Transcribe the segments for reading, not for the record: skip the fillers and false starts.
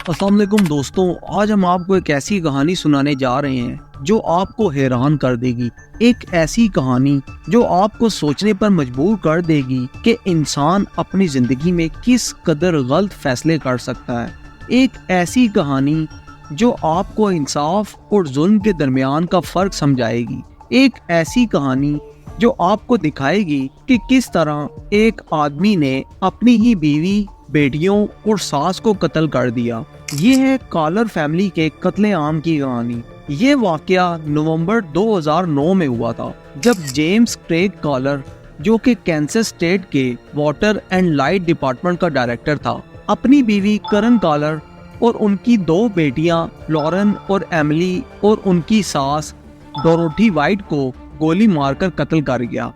अस्सलाम वालेकुम दोस्तों, आज हम आपको एक ऐसी कहानी सुनाने जा रहे हैं जो आपको हैरान कर देगी। एक ऐसी कहानी जो आपको सोचने पर मजबूर कर देगी कि इंसान अपनी जिंदगी में किस कदर गलत फैसले कर सकता है। एक ऐसी कहानी जो आपको इंसाफ और जुल्म के दरमियान का फर्क समझाएगी। एक ऐसी कहानी जो आपको दिखाएगी कि किस तरह एक आदमी ने अपनी ही बीवी, बेटियों और सास को कत्ल कर दिया। ये है कॉलर फैमिली के कत्ले-आम की कहानी। ये वाकया नवंबर 2009 में हुआ था, जब जेम्स क्रेग कॉलर, जो कि कैंसस स्टेट के वाटर एंड लाइट डिपार्टमेंट का डायरेक्टर था, अपनी बीवी करन कॉलर और उनकी दो बेटियां लॉरेन और एमिली और उनकी सास डोरोथी वाइट को गोली मारकर कत्ल कर गया।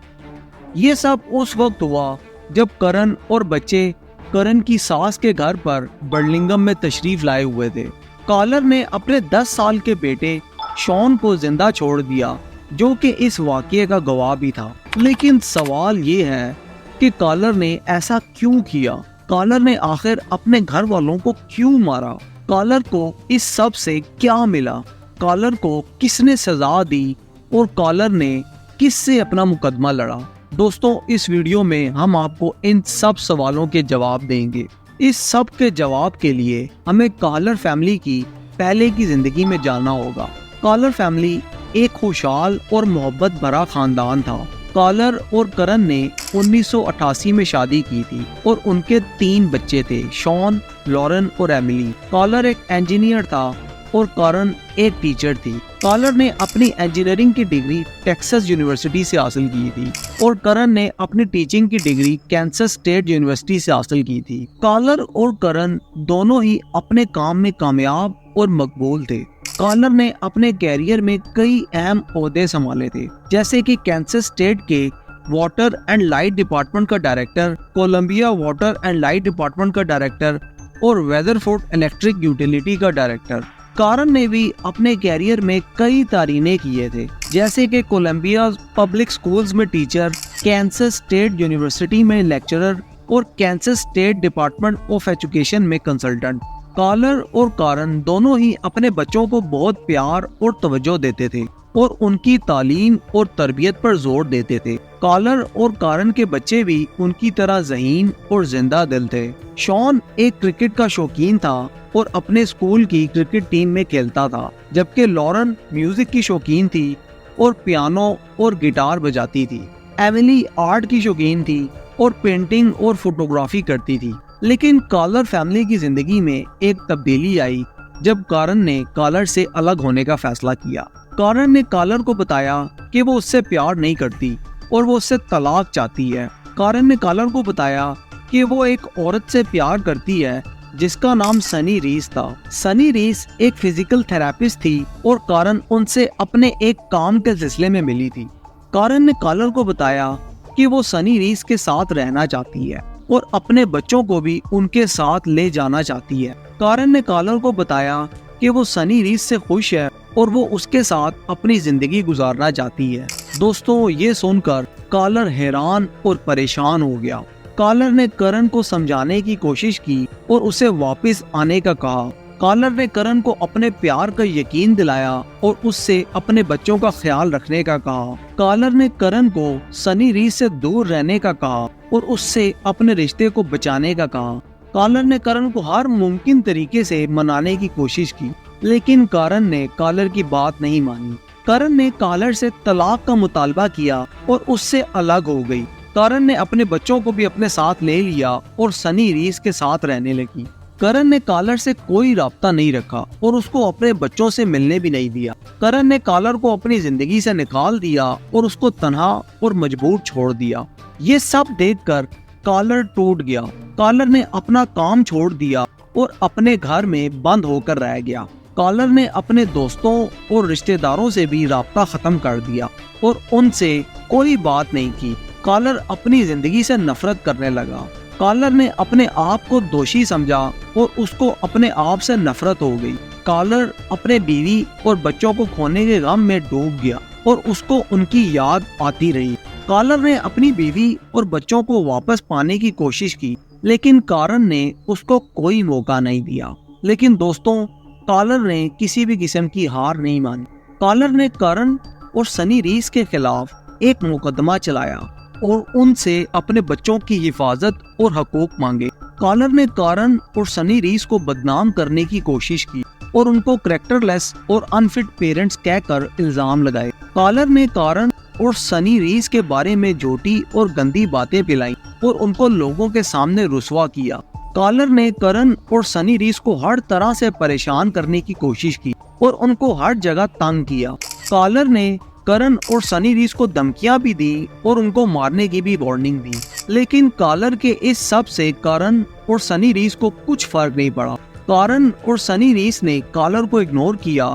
ये सब उस वक्त हुआ जब करन और बच्चे करन की सास के घर पर बर्लिंगम में तशरीफ लाए हुए थे। कॉलर ने अपने 10 साल के बेटे शॉन को जिंदा छोड़ दिया, जो कि इस वाकये का गवाह भी था। लेकिन सवाल ये है कि कॉलर ने ऐसा क्यों किया? कॉलर ने आखिर अपने घर वालों को क्यों मारा? कॉलर को इस सब से क्या मिला? कॉलर को किसने सजा दी और कॉलर ने किससे अपना मुकदमा लड़ा? दोस्तों, इस वीडियो में हम आपको इन सब सवालों के जवाब देंगे। इस सब के जवाब के लिए हमें कॉलर फैमिली की पहले की जिंदगी में जानना होगा। कॉलर फैमिली एक खुशहाल और मोहब्बत भरा खानदान था। कॉलर और करन ने 1988 में शादी की थी और उनके 3 बच्चे थे, शॉन, लॉरेन और एमिली। कॉलर एक इंजीनियर था और करन एक टीचर थी। कॉलर ने अपनी इंजीनियरिंग की डिग्री टेक्सास यूनिवर्सिटी से हासिल की थी और करन ने अपनी टीचिंग की डिग्री कैंसस स्टेट यूनिवर्सिटी से हासिल की थी। कॉलर और करन दोनों ही अपने काम में कामयाब और मकबूल थे। कॉलर ने अपने कैरियर में कई अहम ओहदे संभाले थे, जैसे कि कैंसस स्टेट के वाटर एंड लाइट डिपार्टमेंट का director, Columbia water and light department का डायरेक्टर और वेदरफोर्ड इलेक्ट्रिक यूटिलिटी का डायरेक्टर। करन ने भी अपने कैरियर में कई तारीने किए थे, जैसे कि कोलंबिया पब्लिक स्कूल्स में टीचर, कैंसस स्टेट यूनिवर्सिटी में लेक्चरर और Kansas state department of education में कंसल्टेंट। कॉलर और करन दोनों ही अपने बच्चों को बहुत प्यार और तवज्जो देते थे और उनकी तालीम और तरबियत पर जोर देते थे। कॉलर और करन के बच्चे भी उनकी तरह ज़हीन और जिंदा दिल थे। शॉन एक क्रिकेट का शौकीन था और अपने स्कूल की क्रिकेट टीम में खेलता था, जबकि लॉरेन म्यूजिक की शौकीन थी और पियानो और गिटार बजाती थी। एमिली आर्ट की शौकीन थी और पेंटिंग और फोटोग्राफी करती थी। लेकिन कॉलर फैमिली की जिंदगी में एक तब्दीली आई जब करन ने कॉलर से अलग होने का फैसला किया। करन ने कॉलर को बताया कि वो उससे प्यार नहीं करती और वो उससे तलाक चाहती है। करन ने कॉलर को बताया कि वो एक औरत से प्यार करती है जिसका नाम सनी रीस था। सनी रीस एक फिजिकल थेरेपिस्ट थी और करन उनसे अपने एक काम के सिलसिले में मिली थी। करन ने कॉलर को बताया कि वो सनी रीस के साथ रहना चाहती है और अपने बच्चों को भी उनके साथ ले जाना चाहती है। करन ने कॉलर को बताया कि वो सनी रीस से खुश है और वो उसके साथ अपनी जिंदगी गुजारना चाहती है। दोस्तों, ये सुनकर कॉलर हैरान और परेशान हो गया। कॉलर ने करन को समझाने की कोशिश की और उसे वापस आने का कहा। कॉलर ने करन को अपने प्यार का यकीन दिलाया और उससे अपने बच्चों का ख्याल रखने का कहा। कॉलर ने करन को सनी रीस से दूर रहने का कहा और उससे अपने रिश्ते को बचाने का कहा। कॉलर ने करन को हर मुमकिन तरीके से मनाने की कोशिश की, लेकिन करन ने कॉलर की बात नहीं मानी। करन ने कॉलर से तलाक का मुतालबा किया और उससे अलग हो गई। करन ने अपने बच्चों को भी अपने साथ ले लिया और सनी रीस के साथ रहने लगी। करन ने कॉलर से कोई राब्ता नहीं रखा और उसको अपने बच्चों से मिलने भी नहीं दिया। करन ने कॉलर को अपनी जिंदगी से निकाल दिया और उसको तन्हा और मजबूर छोड़ दिया। ये सब देखकर कॉलर टूट गया। कॉलर ने अपना काम छोड़ दिया और अपने घर में बंद होकर रह गया। कॉलर ने अपने दोस्तों और रिश्तेदारों से भी राब्ता खत्म कर दिया और उनसे कोई बात नहीं की। कॉलर अपनी जिंदगी से नफरत करने लगा। कॉलर ने अपने आप को दोषी समझा और उसको अपने आप से नफरत हो गई। कॉलर अपने बीवी और बच्चों को खोने के गम में डूब गया और उसको उनकी याद आती रही। कॉलर ने अपनी बीवी और बच्चों को वापस पाने की कोशिश की, लेकिन करन ने उसको कोई मौका नहीं दिया। लेकिन दोस्तों, कॉलर ने किसी भी किस्म की हार नहीं मानी। कॉलर ने करण और सनी रीस के खिलाफ एक मुकदमा चलाया और उनसे अपने बच्चों की हिफाजत और हकूक मांगे। कॉलर ने करण और सनी रीस को बदनाम करने की कोशिश की और उनको कैरेक्टरलेस और अनफिट पेरेंट्स कहकर इल्जाम लगाए। कॉलर ने करण और सनी रीस के बारे में झूठी और गंदी बातें फैलाई और उनको लोगों के सामने रुस्वा किया। कॉलर ने करण और सनी रीस को हर तरह से परेशान करने की कोशिश की और उनको हर जगह तंग किया। कॉलर ने करण और सनी रीस को धमकियां भी दी और उनको मारने की भी वार्निंग दी, लेकिन कॉलर के इस सब से करण और सनी रीस को कुछ फर्क नहीं पड़ा। करण और सनी रीस ने कॉलर को इग्नोर किया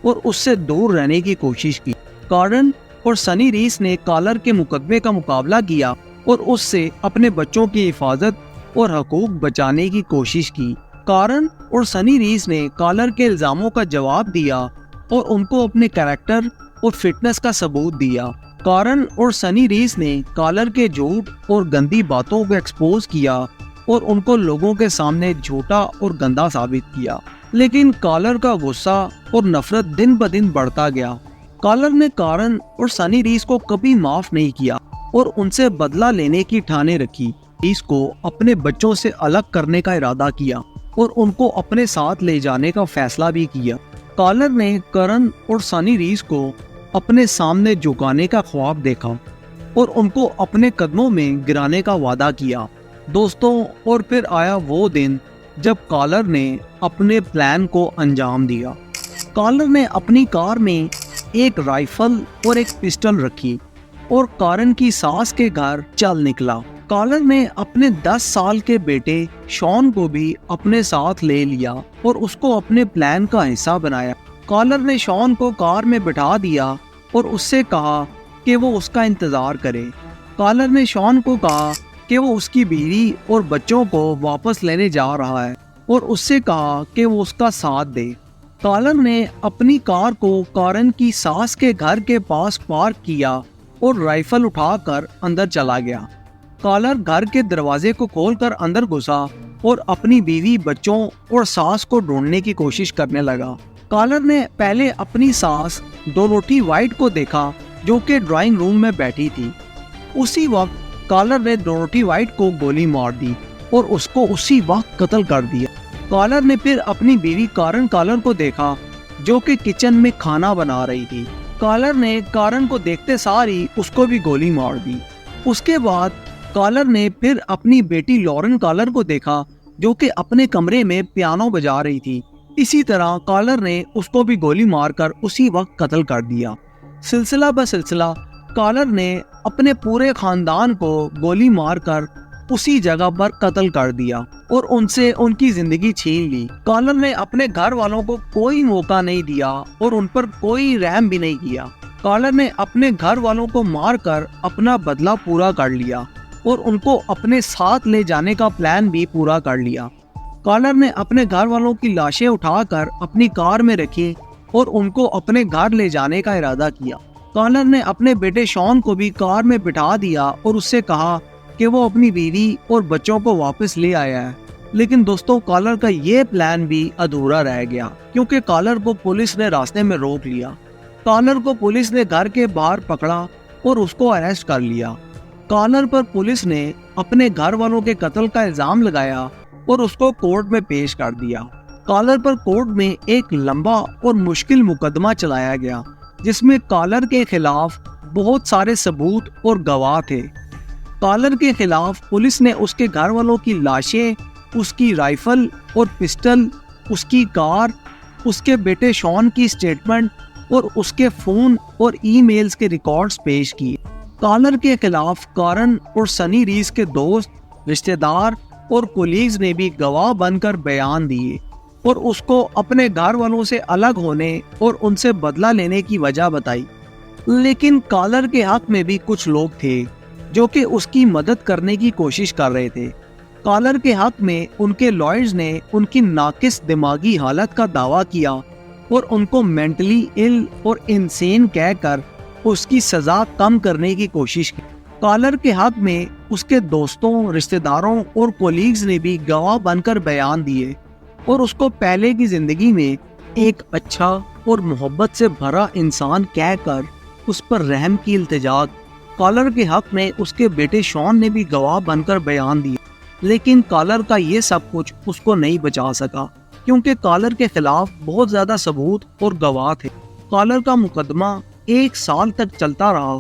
और उससे दूर रहने की कोशिश की। करण और सनी रीस ने कॉलर के मुकदमे का मुकाबला किया और उससे अपने बच्चों की हिफाजत और हकूक बचाने की कोशिश की। करण और सनी रीस ने कॉलर के इल्जामों का जवाब दिया और उनको अपने कैरेक्टर और फिटनेस का सबूत दिया। करण और सनी रीस ने कॉलर के झूठ और गंदी बातों को एक्सपोज किया और उनको लोगों के सामने झूठा और गंदा साबित किया। लेकिन कॉलर का गुस्सा और नफरत दिन ब दिन बढ़ता गया। कॉलर ने करण और सनी रीस को कभी माफ नहीं किया और उनसे बदला लेने की ठाने रखी। रीस को अपने बच्चों से अलग करने का इरादा किया और उनको अपने साथ ले जाने का फैसला भी किया। कॉलर ने करण और सनी रीस को अपने सामने झुकाने का ख्वाब देखा और उनको अपने कदमों में गिराने का वादा किया। दोस्तों, और फिर आया वो दिन जब कॉलर ने अपने प्लान को अंजाम दिया। कॉलर ने अपनी कार में एक राइफल और एक पिस्टल रखी और करण की सास के घर चल निकला। कॉलर ने अपने 10 साल के बेटे शॉन को भी अपने साथ ले लिया और उसको अपने प्लान का हिस्सा बनाया। कॉलर ने शॉन को कार में बिठा दिया और उससे कहा कि वो उसका इंतजार करे। कॉलर ने शॉन को कहा कि वो उसकी बीवी और बच्चों को वापस लेने जा रहा है और उससे कहा कि वो उसका साथ दे। कॉलर ने अपनी कार को करण की सास के घर के पास पार्क किया और राइफल उठाकर अंदर चला गया। कॉलर घर के दरवाजे को खोलकर अंदर घुसा और अपनी बीवी, बच्चों और सास को ढूंढने की कोशिश करने लगा। कॉलर ने पहले अपनी सास डोरोथी वाइट को देखा जो कि ड्राइंग रूम में बैठी थी। उसी वक्त कॉलर ने डोरोथी वाइट को गोली मार दी और उसको उसी वक्त कत्ल कर दिया। कॉलर ने फिर अपनी बीवी कारण कॉलर को देखा जो कि किचन में खाना बना रही थी। कॉलर ने कारण को देखते सार ही उसको भी गोली मार दी। उसके बाद कॉलर ने फिर अपनी बेटी लॉरेन कॉलर को देखा जो कि अपने कमरे में पियानो बजा रही थी। इसी तरह कॉलर ने उसको भी गोली मारकर उसी वक्त कत्ल कर दिया। सिलसिला ब सिलसिला कॉलर ने अपने पूरे खानदान को गोली मारकर उसी जगह पर कत्ल कर दिया और उनसे उनकी जिंदगी छीन ली। कॉलर ने अपने घर वालों को कोई मौका नहीं दिया और उन पर कोई रहम भी नहीं किया। कॉलर ने अपने घर वालों को मारकर अपना बदला पूरा कर लिया और उनको अपने साथ ले जाने का प्लान भी पूरा कर लिया। कॉलर ने अपने घर वालों की लाशें उठाकर अपनी कार में रखी और उनको अपने घर ले जाने का इरादा किया। कॉलर ने अपने बेटे शॉन को भी कार में बिठा दिया और उससे कहा कि वो अपनी बीवी और बच्चों को वापस ले आया है। लेकिन दोस्तों, कॉलर का ये प्लान भी अधूरा रह गया क्योंकि कॉलर को पुलिस ने रास्ते में रोक लिया। कॉलर को पुलिस ने घर के बाहर पकड़ा और उसको अरेस्ट कर लिया। कॉलर पर पुलिस ने अपने घर वालों के कत्ल का इल्जाम लगाया और उसको कोर्ट में पेश कर दिया। कॉलर पर कोर्ट में एक लंबा और मुश्किल मुकदमा चलाया गया जिसमें कॉलर के खिलाफ बहुत सारे सबूत और गवाह थे। कॉलर के खिलाफ पुलिस ने उसके घर वालों की लाशें, उसकी राइफल और पिस्टल, उसकी कार, उसके बेटे शॉन की स्टेटमेंट और उसके फोन और ईमेल्स के रिकॉर्ड्स पेश किए। कॉलर के खिलाफ करण और सनी रीस के दोस्त, रिश्तेदार और कोलीग्स ने भी गवाह बनकर बयान दिए और उसको अपने घर वालों से अलग होने और उनसे बदला लेने की वजह बताई। लेकिन कॉलर के हक में भी कुछ लोग थे जो कि उसकी मदद करने की कोशिश कर रहे थे। कॉलर के हक में उनके लॉयर्स ने उनकी नाकिस दिमागी हालत का दावा किया और उनको मेंटली इल और इनसेन कहकर उसकी सजा कम करने की कोशिश की। कॉलर के हक में उसके दोस्तों, रिश्तेदारों और कोलीग्स ने भी गवाह बनकर बयान दिए और उसको पहले की जिंदगी में एक अच्छा और मोहब्बत से भरा इंसान कहकर उस पर रहम की इल्तिजा कॉलर के हक में उसके बेटे शॉन ने भी गवाह बनकर बयान दिया। लेकिन कॉलर का ये सब कुछ उसको नहीं बचा सका, क्योंकि कॉलर के खिलाफ बहुत ज्यादा सबूत और गवाह थे। कॉलर का मुकदमा 1 साल तक चलता रहा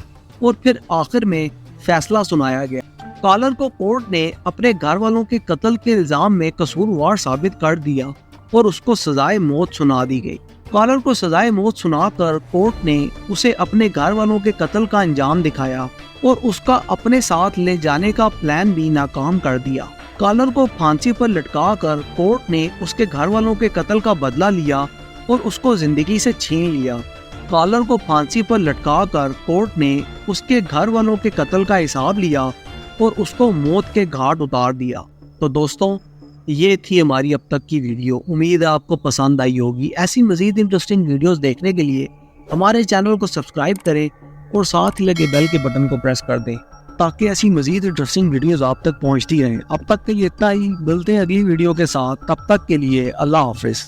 और फिर आखिर में फैसला सुनाया गया। कॉलर को कोर्ट ने अपने घर वालों के कत्ल के इल्जाम में कसूरवार साबित कर दिया और उसको सजाए मौत सुना दी गई। कॉलर को सजाए मौत सुनाकर कोर्ट ने उसे अपने घर वालों के कत्ल का अंजाम दिखाया और उसका अपने साथ ले जाने का प्लान भी नाकाम कर दिया। कॉलर को फांसी पर लटकाकर कोर्ट ने उसके घर वालों के कत्ल का बदला लिया और उसको जिंदगी से छीन लिया। कॉलर को फांसी पर लटकाकर कोर्ट ने उसके घर वालों के कत्ल का हिसाब लिया और उसको मौत के घाट उतार दिया। तो दोस्तों, ये थी हमारी अब तक की वीडियो। उम्मीद है आपको पसंद आई होगी। ऐसी मज़ीद इंटरेस्टिंग वीडियोस देखने के लिए हमारे चैनल को सब्सक्राइब करें और साथ ही लगे बेल के बटन को प्रेस कर दें, ताकि ऐसी मज़ीद इंटरेस्टिंग वीडियोस आप तक पहुंचती रहें। अब तक के लिए इतना ही, मिलते हैं अगली वीडियो के साथ। तब तक के लिए अल्लाह हाफिज़।